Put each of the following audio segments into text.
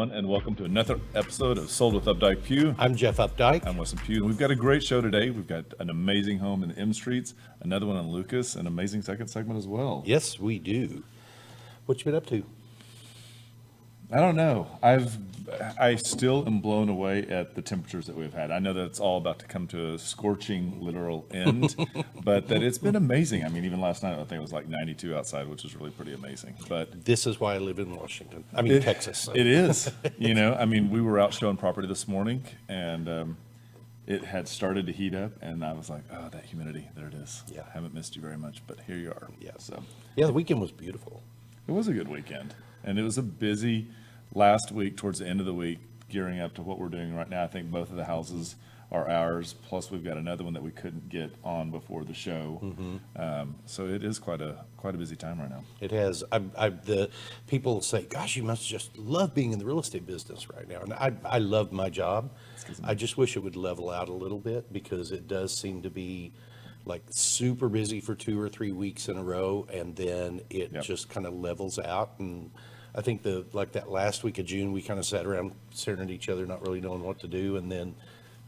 everyone, and welcome to another episode of Sold with Updike Pugh. I'm Jeff Updike. I'm Weston Pugh. We've got a great show today. We've got an amazing home in the M Streets, another one on Lucas, an amazing second segment as well. Yes, we do. What you been up to? I don't know. I still am blown away at the temperatures that we've had. I know that it's all about to come to a scorching literal end, but that it's been amazing. I mean, even last night, I think it was like 92 outside, which is really pretty amazing. But This is why I live in Washington. Texas. So. It is. We were out showing property this morning, and it had started to heat up, and I was like, oh, that humidity, there it is. Yeah. I haven't missed you very much, but here you are. Yeah. So Yeah, the weekend was beautiful. it was a good weekend, and it was a busy last week towards the end of the week, gearing up to what we're doing right now. I think both of the houses are ours, plus we've got another one that we couldn't get on before the show. So it is quite a busy time right now. It has. The people say, "Gosh, you must just love being in the real estate business right now." And I love my job. I just wish it would level out a little bit because it does seem to be like super busy for 2 or 3 weeks in a row, and then it just kind of levels out. And I think that last week of June, we kind of sat around staring at each other, not really knowing what to do, and then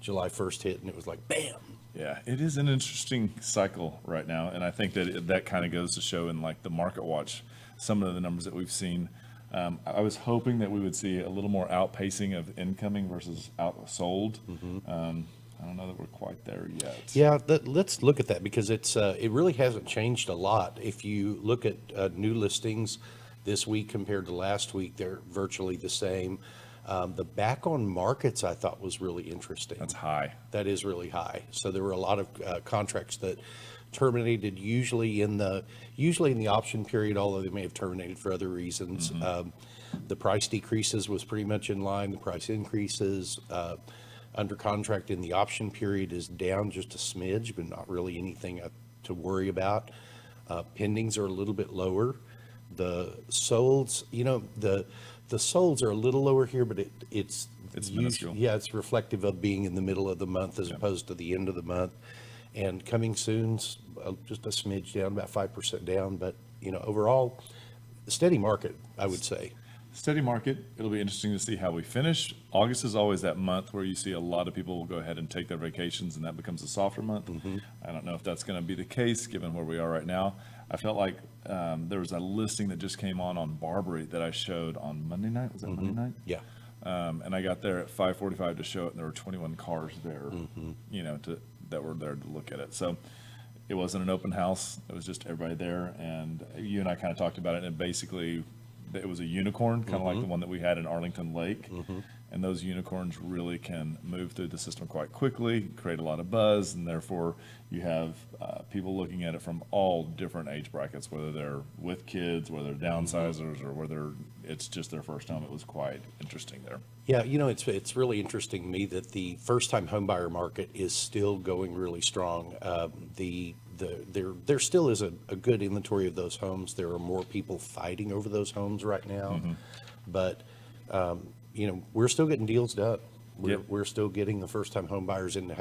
July 1st hit, and it was like, bam. Yeah, it is an interesting cycle right now, and I think that kind of goes to show in like the market watch, some of the numbers that we've seen. I was hoping that we would see a little more outpacing of incoming versus outsold. I don't know that we're quite there yet. Yeah, let's look at that because it really hasn't changed a lot. If you look at new listings this week compared to last week, they're virtually the same. The back on markets I thought was really interesting. That's high. That is really high. So there were a lot of contracts that terminated usually in the option period, although they may have terminated for other reasons. The price decreases was pretty much in line. The price increases under contract in the option period is down just a smidge, but not really anything to worry about. Pendings are a little bit lower. The solds, the solds are a little lower here, but it's minuscule. Yeah, it's reflective of being in the middle of the month as opposed to the end of the month. And coming soon's just a smidge down, about 5% down. But overall, a steady market, I would say. Steady market. It'll be interesting to see how we finish. August is always that month where you see a lot of people will go ahead and take their vacations, and that becomes a softer month. I don't know if that's going to be the case given where we are right now. I felt like there was a listing that just came on Barbary that I showed on Monday night. Was that Monday night? Yeah. And I got there at 5:45 to show it, and there were 21 cars there, that were there to look at it. So it wasn't an open house. It was just everybody there, and you and I kind of talked about it, and basically it was a unicorn, kind of like the one that we had in Arlington Lake. And those unicorns really can move through the system quite quickly, create a lot of buzz, and therefore you have people looking at it from all different age brackets, whether they're with kids, whether they're downsizers, or whether it's just their first home. It was quite interesting there. Yeah, it's really interesting to me that the first-time homebuyer market is still going really strong. There still is a good inventory of those homes. There are more people fighting over those homes right now, but we're still getting deals done. We're still getting the first-time home buyers into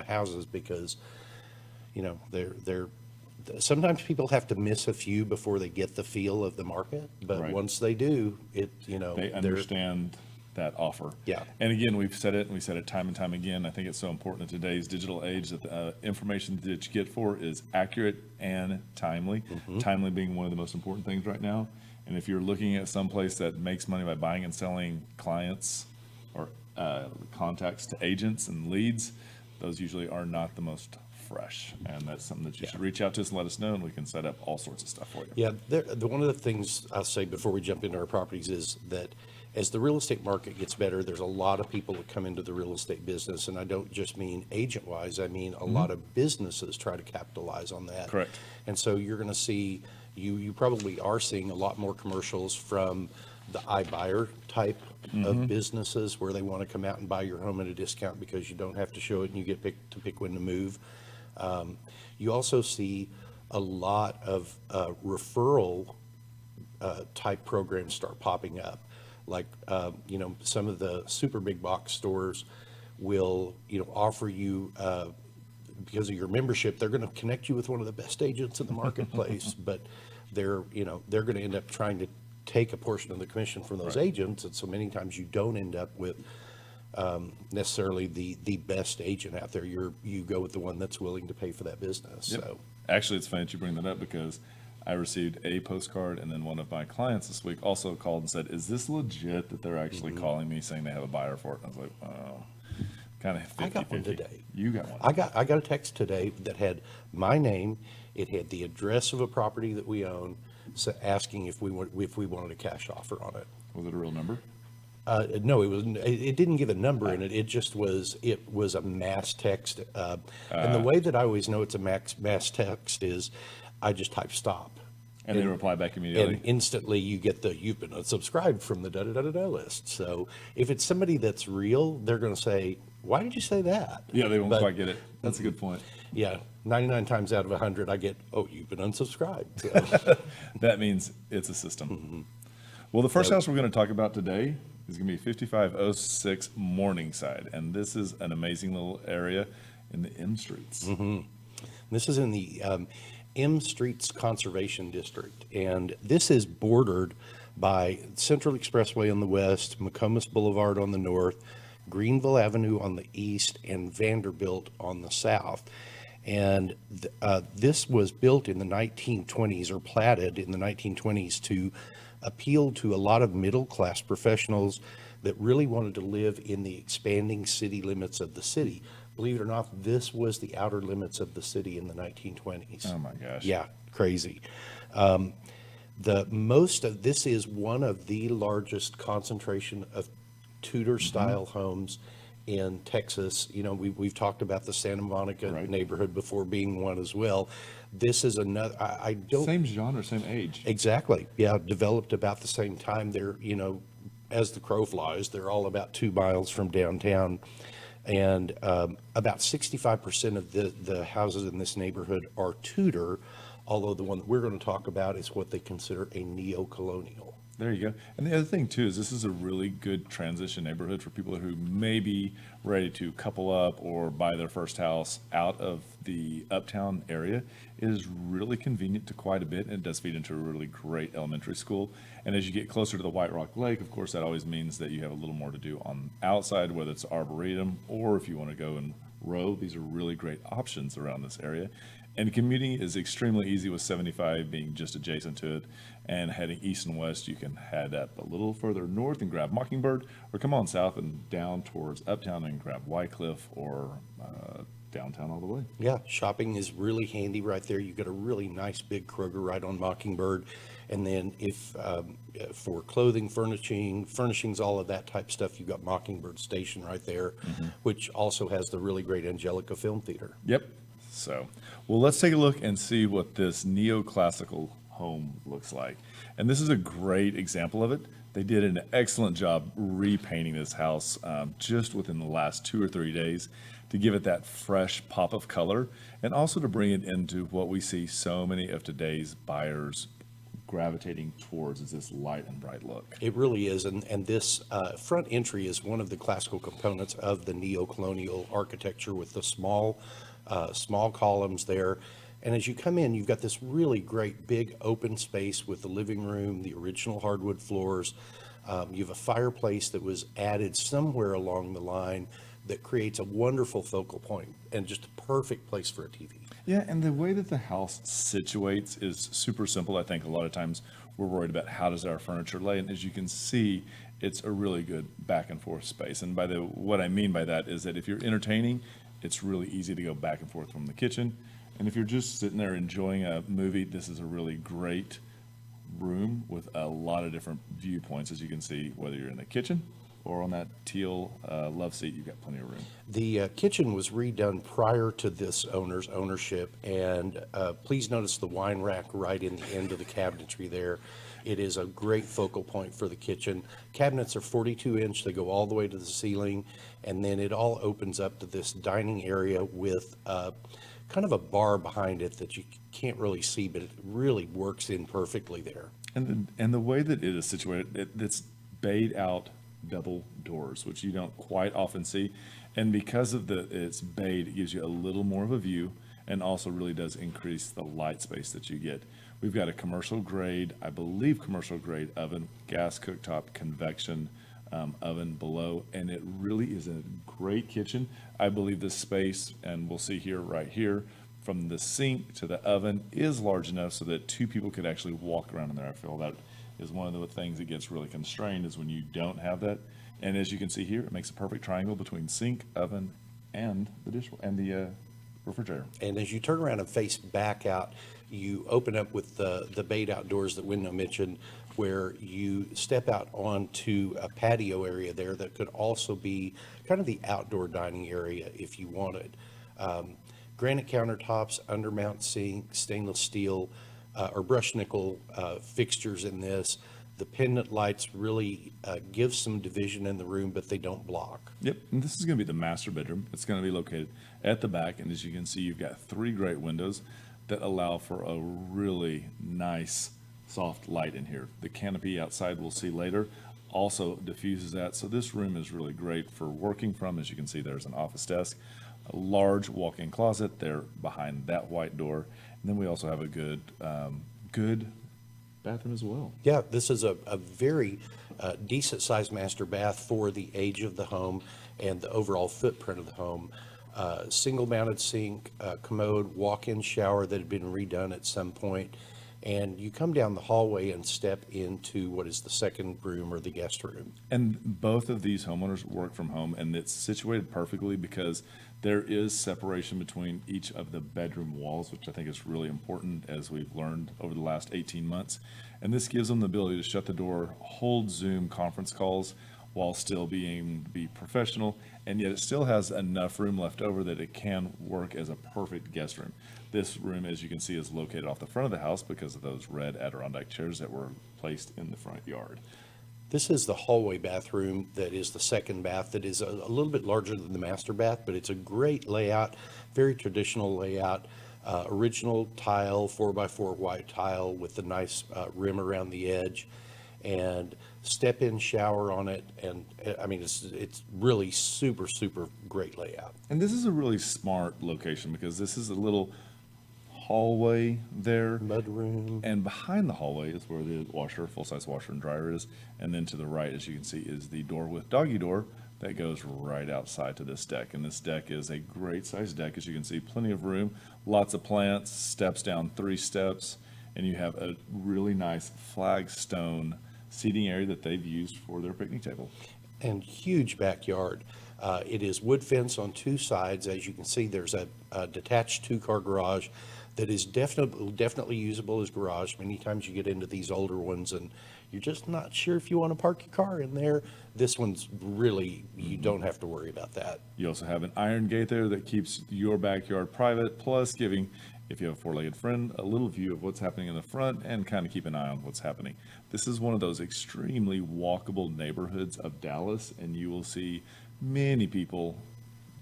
houses because, they're sometimes people have to miss a few before they get the feel of the market. But once they do, they understand that offer. Yeah. And again, we've said it, and we said it time and time again. I think it's so important in today's digital age that the information that you get for is accurate and timely. Timely being one of the most important things right now. And if you're looking at some place that makes money by buying and selling clients or contacts to agents and leads, those usually are not the most fresh. And that's something that you should reach out to us and let us know, and we can set up all sorts of stuff for you. Yeah, one of the things I'll say before we jump into our properties is that as the real estate market gets better, there's a lot of people that come into the real estate business, and I don't just mean agent-wise, I mean a lot of businesses try to capitalize on that. Correct. And so you're going to see, you probably are seeing a lot more commercials from the iBuyer type of businesses where they want to come out and buy your home at a discount because you don't have to show it and you get to pick when to move. You also see a lot of referral type programs start popping up. Like, some of the super big box stores will, offer you, because of your membership, they're going to connect you with one of the best agents in the marketplace, but they're going to end up trying to take a portion of the commission from those agents, and so many times you don't end up with necessarily the best agent out there. You go with the one that's willing to pay for that business. Yep. So Actually, it's funny that you bring that up because I received a postcard, and then one of my clients this week also called and said, "Is this legit that they're actually calling me saying they have a buyer for it?" And I was like, "Oh, kind of 50-50. I got one today. You got one. I got a text today that had my name. It had the address of a property that we own, so asking if we wanted a cash offer on it. Was it a real number? No, it was. It didn't give a number in it. It just was. It was a mass text. And the way that I always know it's a mass text is, I just type stop. And they reply back immediately. And instantly you get you've been unsubscribed from the da-da-da-da-da list. So if it's somebody that's real, they're going to say, why did you say that? Yeah, they won't quite get it. That's a good point. Yeah, 99 times out of 100, I get, oh, you've been unsubscribed. So, That means it's a system. Well, the first house we're going to talk about today is going to be 5506 Morningside. And this is an amazing little area in the M Streets. This is in the M Streets Conservation District. And this is bordered by Central Expressway on the west, McComas Boulevard on the north, Greenville Avenue on the east, and Vanderbilt on the south. And this was built in the 1920s, or platted in the 1920s, to appeal to a lot of middle-class professionals that really wanted to live in the expanding city limits of the city. Believe it or not, this was the outer limits of the city in the 1920s. Oh my gosh. Yeah, crazy. This is one of the largest concentration of Tudor-style homes in Texas. You know, we've talked about the Santa Monica neighborhood before being one as well. This is another. I don't. Same genre, same age. Exactly. Yeah, developed about the same time. They're, as the crow flies, they're all about 2 miles from downtown. And about 65% of the houses in this neighborhood are Tudor, although the one that we're going to talk about is what they consider a neo-colonial. There you go. And the other thing too is this is a really good transition neighborhood for people who may be ready to couple up or buy their first house out of the uptown area. It is really convenient to quite a bit, and it does feed into a really great elementary school. And as you get closer to the White Rock Lake, of course, that always means that you have a little more to do on outside, whether it's arboretum or if you want to go and row. These are really great options around this area. And commuting is extremely easy with 75 being just adjacent to it, and heading east and west, you can head up a little further north and grab Mockingbird, or come on south and down towards uptown and grab Wycliffe or downtown all the way. Yeah, shopping is really handy right there. You've got a really nice big Kroger right on Mockingbird. And then if for clothing, furnishings, all of that type stuff, you've got Mockingbird Station right there, which also has the really great Angelica Film Theater. Yep. So, well, let's take a look and see what this neoclassical home looks like. And this is a great example of it. They did an excellent job repainting this house just within the last 2 or 3 days to give it that fresh pop of color, and also to bring it into what we see so many of today's buyers gravitating towards, is this light and bright look. It really is, and this front entry is one of the classical components of the neo-colonial architecture, with the small columns there. And as you come in, you've got this really great big open space with the living room, the original hardwood floors. You have a fireplace that was added somewhere along the line that creates a wonderful focal point and just a perfect place for a TV. Yeah, and the way that the house situates is super simple. I think a lot of times we're worried about how does our furniture lay, and as you can see, it's a really good back and forth space. And what I mean by that is that if you're entertaining, it's really easy to go back and forth from the kitchen. And if you're just sitting there enjoying a movie, this is a really great room with a lot of different viewpoints, as you can see, whether you're in the kitchen or on that teal love seat, you've got plenty of room. The kitchen was redone prior to this owner's ownership, and please notice the wine rack right in the end of the cabinetry there. It is a great focal point for the kitchen. Cabinets are 42-inch. They go all the way to the ceiling, and then it all opens up to this dining area with kind of a bar behind it that you can't really see, but it really works in perfectly there. And the way that it is situated, it's bayed out double doors, which you don't quite often see. And because of it's bayed, it gives you a little more of a view, and also really does increase the light space that you get. We've got a commercial grade, I believe commercial grade oven, gas cooktop, convection oven below, and it really is a great kitchen. I believe this space, and we'll see here, right here, from the sink to the oven is large enough so that two people could actually walk around in there. I feel that is one of the things that gets really constrained is when you don't have that. And as you can see here, it makes a perfect triangle between sink, oven, and the refrigerator. And as you turn around and face back out, you open up with the bayed outdoors that Window mentioned, where you step out onto a patio area there that could also be kind of the outdoor dining area if you wanted. Granite countertops, undermount sink, stainless steel or brushed nickel fixtures in this. The pendant lights really give some division in the room, but they don't block. Yep, and this is going to be the master bedroom. It's going to be located at the back, and as you can see, you've got 3 great windows that allow for a really nice soft light in here. The canopy outside we'll see later also diffuses that, so this room is really great for working from. As you can see, there's an office desk, a large walk-in closet there behind that white door, and then we also have a good bathroom as well. Yeah, this is a very decent sized master bath for the age of the home and the overall footprint of the home. Single mounted sink, commode, walk-in shower that had been redone at some point. And you come down the hallway and step into what is the second room or the guest room. And both of these homeowners work from home, and it's situated perfectly because there is separation between each of the bedroom walls, which I think is really important as we've learned over the last 18 months. And this gives them the ability to shut the door, hold Zoom conference calls while still be professional, and yet it still has enough room left over that it can work as a perfect guest room. This room, as you can see, is located off the front of the house because of those red Adirondack chairs that were placed in the front yard. This is the hallway bathroom that is the second bath that is a little bit larger than the master bath, but it's a great layout, very traditional layout. Original tile, 4x4 white tile with the nice rim around the edge, and step-in shower on it. And I mean, it's really super great layout. And this is a really smart location because this is a little hallway there. Mudroom. And behind the hallway is where the full-size washer and dryer is. And then to the right, as you can see, is the door with doggy door that goes right outside to this deck. And this deck is a great sized deck. As you can see, plenty of room, lots of plants, steps down 3 steps, and you have a really nice flagstone seating area that they've used for their picnic table. And huge backyard. It is wood fence on 2 sides. As you can see, there's a detached 2-car garage that is definitely usable as garage. Many times you get into these older ones and you're just not sure if you want to park your car in there. This one's really, you don't have to worry about that. You also have an iron gate there that keeps your backyard private, plus giving, if you have a 4-legged friend, a little view of what's happening in the front and kind of keep an eye on what's happening. This is one of those extremely walkable neighborhoods of Dallas, and you will see many people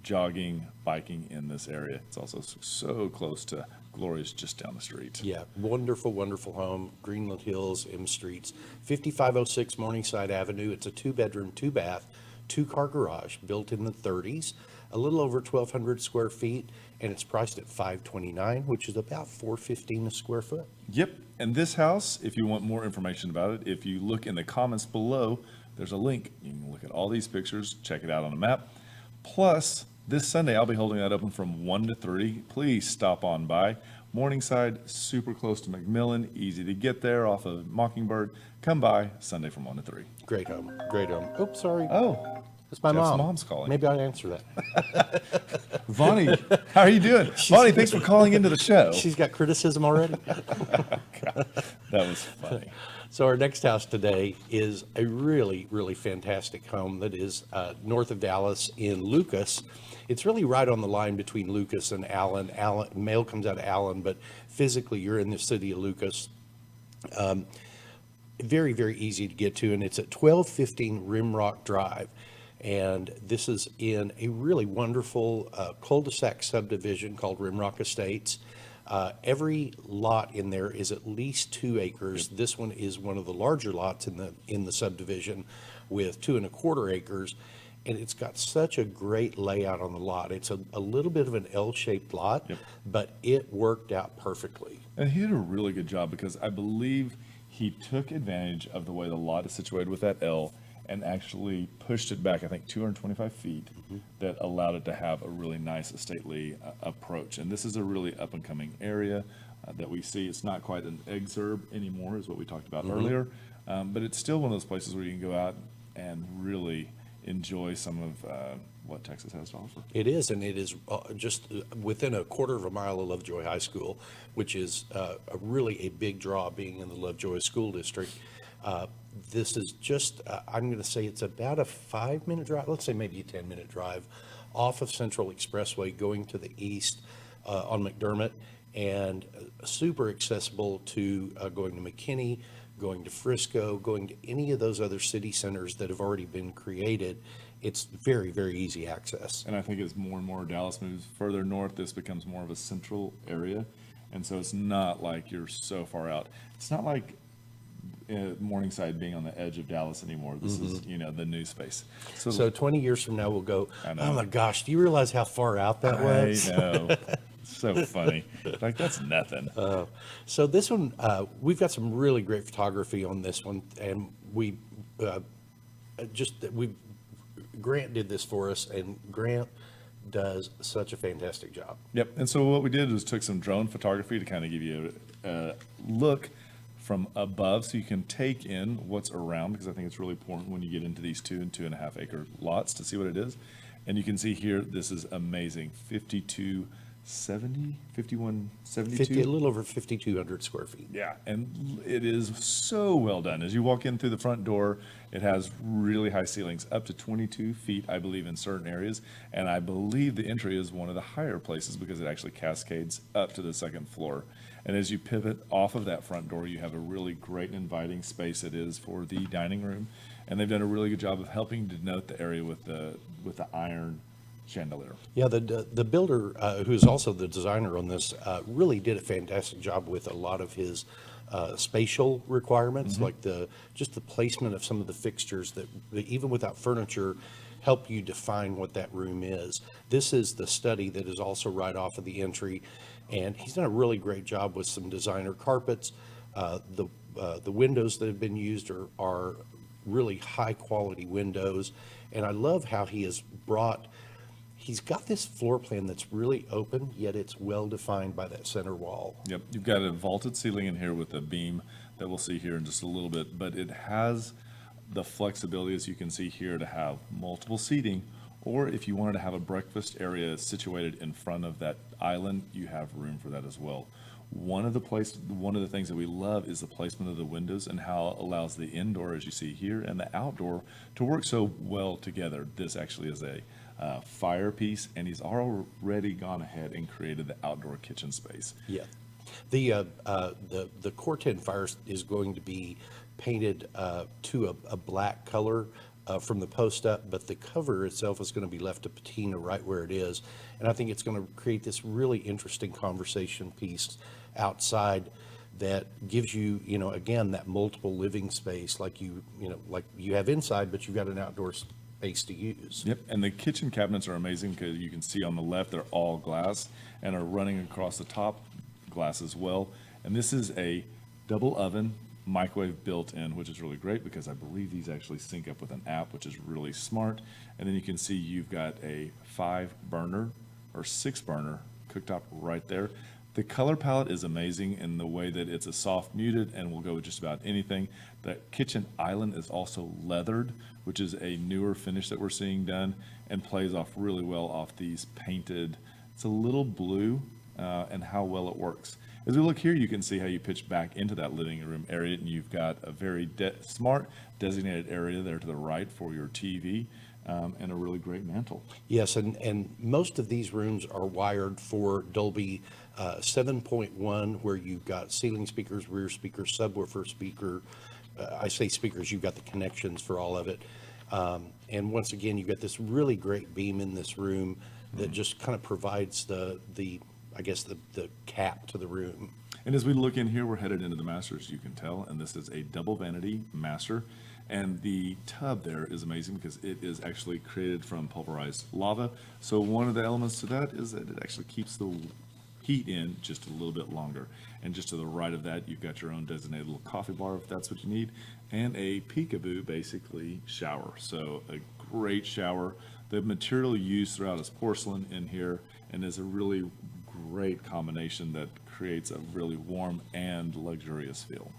jogging, biking in this area. It's also so close to Gloria's just down the street. Yeah, wonderful home, Greenland Hills, M Streets, 5506 Morningside Avenue. It's a 2-bedroom, 2-bath, 2-car garage built in the 30s, a little over 1,200 square feet, and it's priced at $529, which is about $415 a square foot. Yep, and this house, if you want more information about it, if you look in the comments below, there's a link. You can look at all these pictures, check it out on a map. Plus, this Sunday, I'll be holding that open from 1 to 3. Please stop on by. Morningside, super close to McMillan, easy to get there off of Mockingbird. Come by Sunday from 1 to 3. Great home. Oops, sorry. Oh, That's my Jeff's mom. mom's calling. Maybe I'll answer that. Vonnie, how are you doing? Vonnie, thanks for calling into the show. She's got criticism already. God, that was funny. So our next house today is a really fantastic home that is north of Dallas in Lucas. It's really right on the line between Lucas and Allen. Mail comes out of Allen, but physically you're in the city of Lucas. Very easy to get to, and it's at 1215 Rimrock Drive. And this is in a really wonderful cul-de-sac subdivision called Rimrock Estates. Every lot in there is at least 2 acres. This one is one of the larger lots in the subdivision with 2 1/4 acres. and it's got such a great layout on the lot. It's a little bit of an L-shaped lot, Yep. but it worked out perfectly. And he did a really good job because I believe he took advantage of the way the lot is situated with that L and actually pushed it back, I think, 225 feet that allowed it to have a really nice stately approach. And this is a really up and coming area that we see. It's not quite an exurb anymore, is what we talked about earlier, but it's still one of those places where you can go out and really enjoy some of what Texas has to offer. It is, and it is just within a quarter of a mile of Lovejoy High School, which is really a big draw being in the Lovejoy School District. This is just, I'm going to say it's about a 5-minute drive, let's say maybe a 10-minute drive off of Central Expressway going to the east on McDermott, and super accessible to going to McKinney, going to Frisco, going to any of those other city centers that have already been created. It's very, very easy access. And I think as more and more Dallas moves further north, this becomes more of a central area. And so it's not like you're so far out. It's not like Morningside being on the edge of Dallas anymore. This is, the new space. So 20 years from now, we'll go, I know. oh my gosh, do you realize how far out that was? I know. So funny. Like, that's nothing. So this one, we've got some really great photography on this one, and we Grant did this for us, and Grant does such a fantastic job. Yep. And so what we did was took some drone photography to kind of give you a look from above so you can take in what's around, because I think it's really important when you get into these 2 and 2.5 acre lots to see what it is. And you can see here, this is amazing. 5172. A little over 5,200 square feet. Yeah, and it is so well done. As you walk in through the front door, it has really high ceilings, up to 22 feet, I believe, in certain areas. And I believe the entry is one of the higher places because it actually cascades up to the second floor. And as you pivot off of that front door, you have a really great and inviting space it is for the dining room. And they've done a really good job of helping denote the area with the iron chandelier. Yeah, the builder, who's also the designer on this, really did a fantastic job with a lot of his spatial requirements, like just the placement of some of the fixtures that even without furniture, help you define what that room is. This is the study that is also right off of the entry, and he's done a really great job with some designer carpets. The windows that have been used are really high quality windows, and I love how he's got this floor plan that's really open, yet it's well defined by that center wall. Yep, you've got a vaulted ceiling in here with a beam that we'll see here in just a little bit, but it has the flexibility, as you can see here, to have multiple seating, or if you wanted to have a breakfast area situated in front of that island, you have room for that as well. One of the things that we love is the placement of the windows and how it allows the indoor, as you see here, and the outdoor to work so well together. This actually is a fire piece, and he's already gone ahead and created the outdoor kitchen space. Yeah, the Core 10 fire is going to be painted to a black color from the post up, but the cover itself is going to be left to patina right where it is, and I think it's going to create this really interesting conversation piece outside that gives you, again, that multiple living space like you have inside, but you've got an outdoor space to use. Yep, and the kitchen cabinets are amazing because you can see on the left they're all glass and are running across the top glass as well. And this is a double oven, microwave built in, which is really great because I believe these actually sync up with an app, which is really smart. And then you can see you've got a 5-burner or 6-burner cooktop right there. The color palette is amazing in the way that it's a soft muted and will go with just about anything. The kitchen island is also leathered, which is a newer finish that we're seeing done and plays off really well off these painted. It's a little blue and how well it works. As we look here, you can see how you pitch back into that living room area, and you've got a very smart designated area there to the right for your TV. And a really great mantle. Yes, and most of these rooms are wired for Dolby 7.1, where you've got ceiling speakers, rear speakers, subwoofer speaker. I say speakers, you've got the connections for all of it. And once again, you've got this really great beam in this room that just kind of provides the cap to the room. And as we look in here, we're headed into the master, as you can tell, and this is a double vanity master. And the tub there is amazing because it is actually created from pulverized lava. So one of the elements to that is that it actually keeps the heat in just a little bit longer. And just to the right of that, you've got your own designated little coffee bar if that's what you need, and a peekaboo basically shower. So a great shower. The material used throughout is porcelain in here, and is a really great combination that creates a really warm and luxurious feel.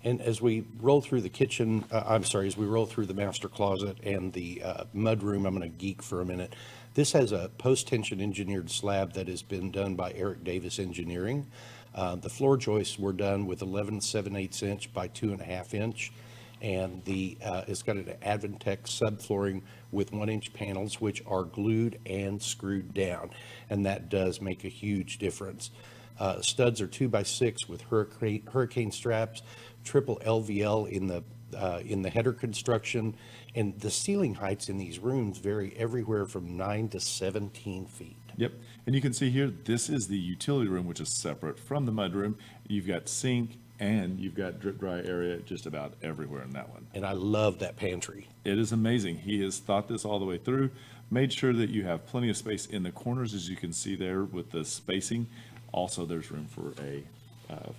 And as we roll through the kitchen, as we roll through the master closet and the mud room, I'm going to geek for a minute. This has a post-tension engineered slab that has been done by Eric Davis Engineering. The floor joists were done with 11/7/8 inch by 2.5 inch. And it's got an Advantech subflooring with 1-inch panels, which are glued and screwed down. And that does make a huge difference. Studs are 2x6 with hurricane straps, triple LVL in the header construction, and the ceiling heights in these rooms vary everywhere from 9 to 17 feet. Yep, and you can see here, this is the utility room, which is separate from the mudroom. You've got sink and you've got drip dry area just about everywhere in that one. And I love that pantry. It is amazing. He has thought this all the way through, made sure that you have plenty of space in the corners, as you can see there with the spacing. Also, there's room for a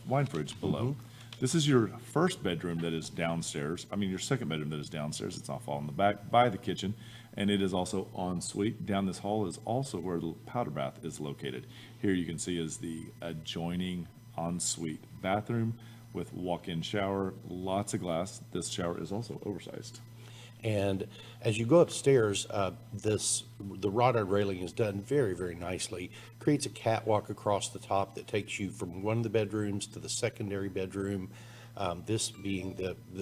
wine fridge below. This is your first bedroom that is downstairs. I mean, your second bedroom that is downstairs. It's off all in the back by the kitchen, and it is also en suite. Down this hall is also where the powder bath is located. Here you can see is the adjoining en suite bathroom with walk-in shower, lots of glass. This shower is also oversized. And as you go upstairs, the wrought iron railing is done very, very nicely. Creates a catwalk across the top that takes you from one of the bedrooms to the secondary bedroom. This being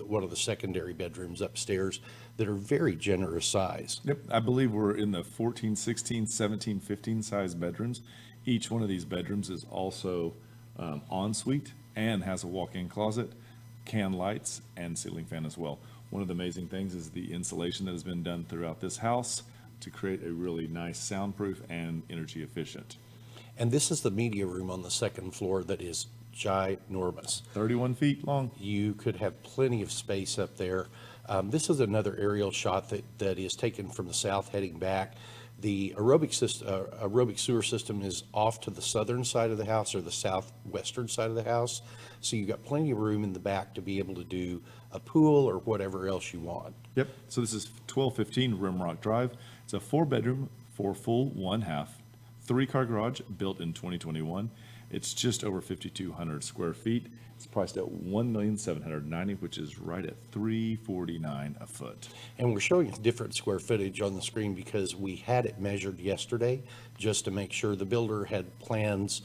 one of the secondary bedrooms upstairs that are very generous size. Yep, I believe we're in the 14, 16, 17, 15 size bedrooms. Each one of these bedrooms is also en suite and has a walk-in closet, can lights, and ceiling fan as well. One of the amazing things is the insulation that has been done throughout this house to create a really nice soundproof and energy efficient. And this is the media room on the second floor that is ginormous. 31 feet long. You could have plenty of space up there. This is another aerial shot that is taken from the south heading back. The aerobic sewer system is off to the southern side of the house or the southwestern side of the house. So you've got plenty of room in the back to be able to do a pool or whatever else you want. Yep. So this is 1215 Rimrock Drive. It's a 4-bedroom, 4 full, 1 half, 3-car garage built in 2021. It's just over 5,200 square feet. It's priced at $1,790,000, which is right at $349 a foot. And we're showing different square footage on the screen because we had it measured yesterday just to make sure. The builder had plans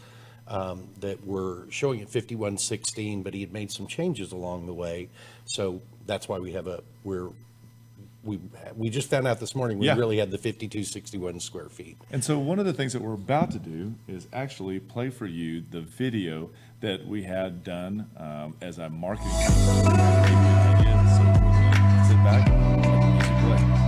that were showing it 5116, but he had made some changes along the way. So that's why we just found out this morning we really had the 5261 square feet. And so one of the things that we're about to do is actually play for you the video that we had done as a marketing. So sit back and let the music play.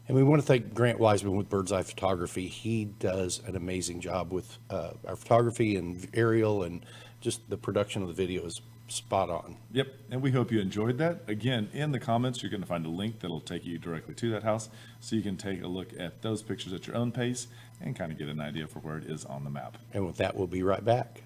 And we want to thank Grant Wiseman with Bird's Eye Photography. He does an amazing job with our photography and aerial, and just the production of the video is spot on. Yep, and we hope you enjoyed that. Again, in the comments, you're going to find a link that'll take you directly to that house, so you can take a look at those pictures at your own pace and kind of get an idea for where it is on the map. And with that, we'll be right back.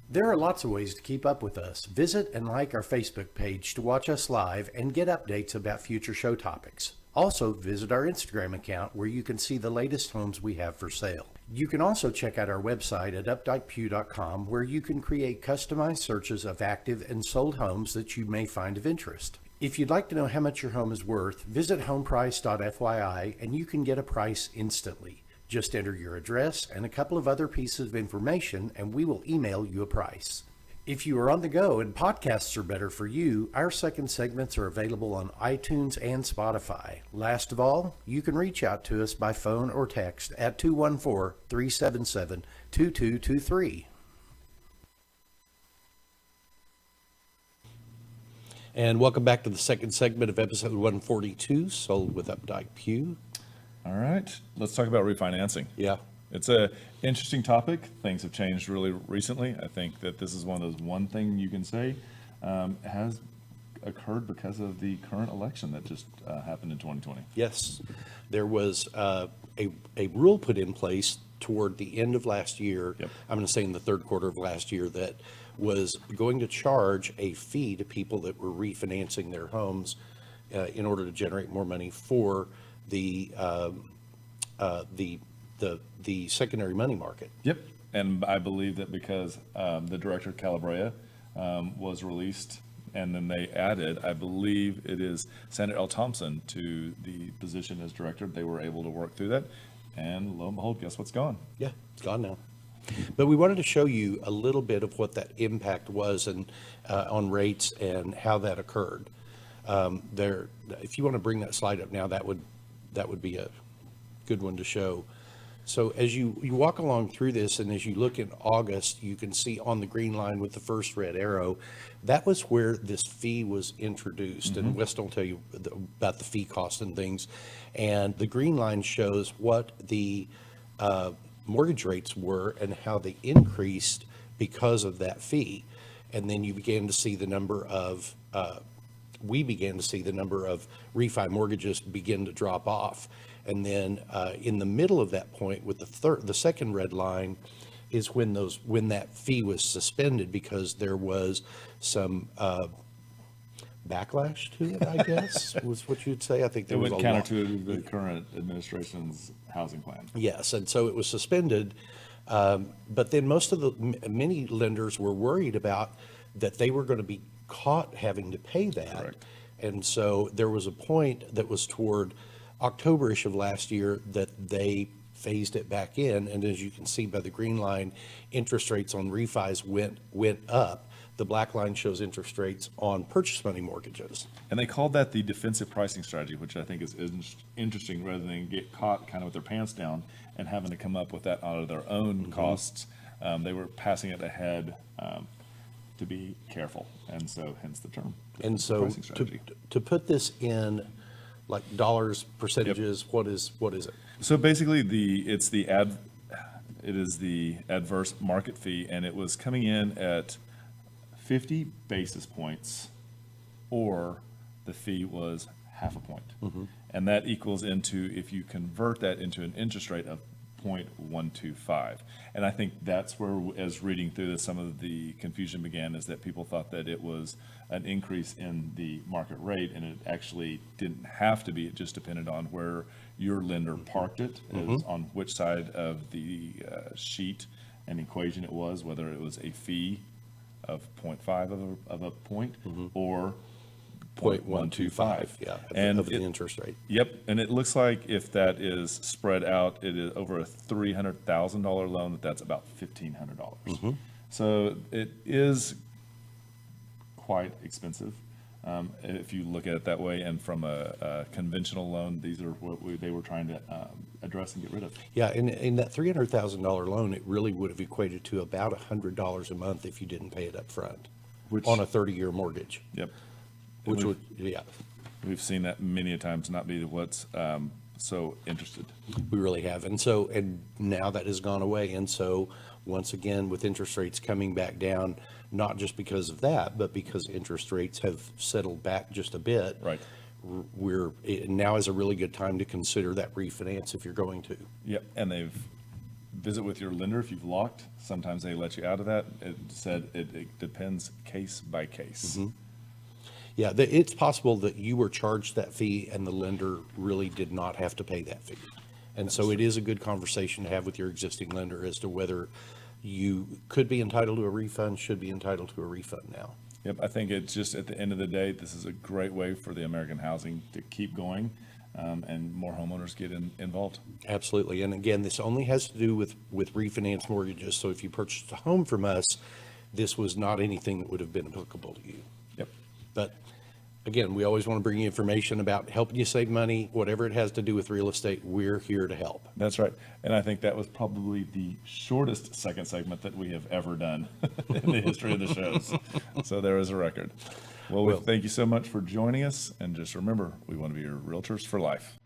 There are lots of ways to keep up with us. Visit and like our Facebook page to watch us live and get updates about future show topics. Also, visit our Instagram account where you can see the latest homes we have for sale. You can also check out our website at updikepew.com, where you can create customized searches of active and sold homes that you may find of interest. If you'd like to know how much your home is worth, visit homeprice.fyi and you can get a price instantly. Just enter your address and a couple of other pieces of information and we will email you a price. If you are on the go and podcasts are better for you, our second segments are available on iTunes and Spotify. Last of all, you can reach out to us by phone or text at 214-377-2223. And welcome back to the second segment of episode 142, Sold with Updike Pugh. All right, let's talk about refinancing. Yeah. It's a interesting topic. Things have changed really recently. I think that this is one of those one thing you can say has occurred because of the current election that just happened in 2020. Yes, there was a rule put in place toward the end of last year. Yep. I'm going to say in the third quarter of last year, that was going to charge a fee to people that were refinancing their homes in order to generate more money for the secondary money market. Yep. And I believe that because the director Calabria was released, and then they added, I believe it is Senator L. Thompson to the position as director, they were able to work through that. And lo and behold, guess what's gone? Yeah, it's gone now. But we wanted to show you a little bit of what that impact was and on rates and how that occurred. If you want to bring that slide up now, that would be a good one to show. So as you walk along through this, and as you look in August, you can see on the green line with the first red arrow, that was where this fee was introduced. And Wes will tell you about the fee cost and things. And the green line shows what the mortgage rates were and how they increased because of that fee. And then you began to see the number of we began to see the number of refi mortgages begin to drop off. And then in the middle of that point with the second red line is when that fee was suspended, because there was some backlash to it, I guess, was what you'd say. I think there was went counter to the current administration's housing plan. Yes, and so it was suspended. But then many lenders were worried about that they were going to be caught having to pay that. Correct. And so there was a point that was toward October-ish of last year that they phased it back in. And as you can see by the green line, interest rates on refis went up. The black line shows interest rates on purchase money mortgages. And they called that the defensive pricing strategy, which I think is interesting, rather than get caught kind of with their pants down and having to come up with that out of their own costs. They were passing it ahead to be careful, and so hence the term. And so pricing strategy. to put this in like dollars, percentages, what is it? So basically, it is the adverse market fee, and it was coming in at 50 basis points, or the fee was half a point. And that equals into, if you convert that into an interest rate of 0.125. And I think that's where, as reading through this, some of the confusion began, is that people thought that it was an increase in the market rate, and it actually didn't have to be. It just depended on where your lender parked it, is on which side of the sheet and equation it was, whether it was a fee of 0.5 of a point or 0.125. Yeah, and of the interest rate. Yep, and it looks like if that is spread out, it is over a $300,000 loan, that's about $1,500. So it is quite expensive if you look at it that way. And from a conventional loan, these are what they were trying to address and get rid of. Yeah, in that $300,000 loan, it really would have equated to about $100 a month if you didn't pay it up front on a 30-year mortgage. Yep. Which would, yeah. We've seen that many a times not be what's so interested. We really have. And now that has gone away. And so once again, with interest rates coming back down, not just because of that, but because interest rates have settled back just a bit. Right. Now is a really good time to consider that refinance if you're going to. Yep, and they've visit with your lender if you've locked. Sometimes they let you out of that. It said it depends case by case. Mm-hmm. Yeah, it's possible that you were charged that fee and the lender really did not have to pay that fee. And so it is a good conversation to have with your existing lender as to whether you could be entitled to a refund, should be entitled to a refund now. Yep, I think it's just at the end of the day, this is a great way for the American housing to keep going, and more homeowners get involved. Absolutely. And again, this only has to do with refinance mortgages. So if you purchased a home from us, this was not anything that would have been applicable to you. Yep. But again, we always want to bring you information about helping you save money, whatever it has to do with real estate, we're here to help. That's right. And I think that was probably the shortest second segment that we have ever done in the history of the shows. So there is a record. Well, thank you so much for joining us. And just remember, we want to be your realtors for life.